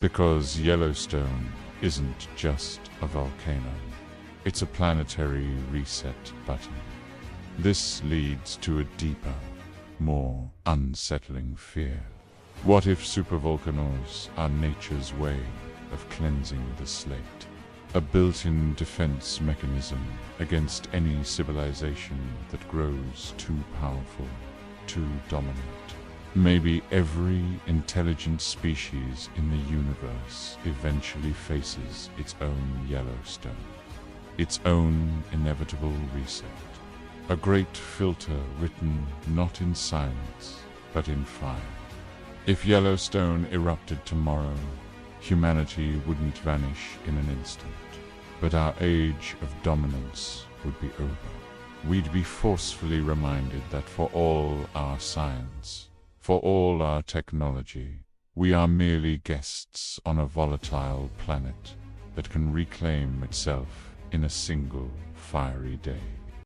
Because Yellowstone isn't just a volcano. It's a planetary reset button. This leads to a deeper, more unsettling fear. What if supervolcanoes are nature's way of cleansing the slate? A built-in defense mechanism against any civilization that grows too powerful, too dominant. Maybe every intelligent species in the universe eventually faces its own Yellowstone, its own inevitable reset. A great filter written not in silence, but in fire. If Yellowstone erupted tomorrow, humanity wouldn't vanish in an instant, but our age of dominance would be over. We'd be forcefully reminded that for all our science, for all our technology, we are merely guests on a volatile planet that can reclaim itself in a single fiery day.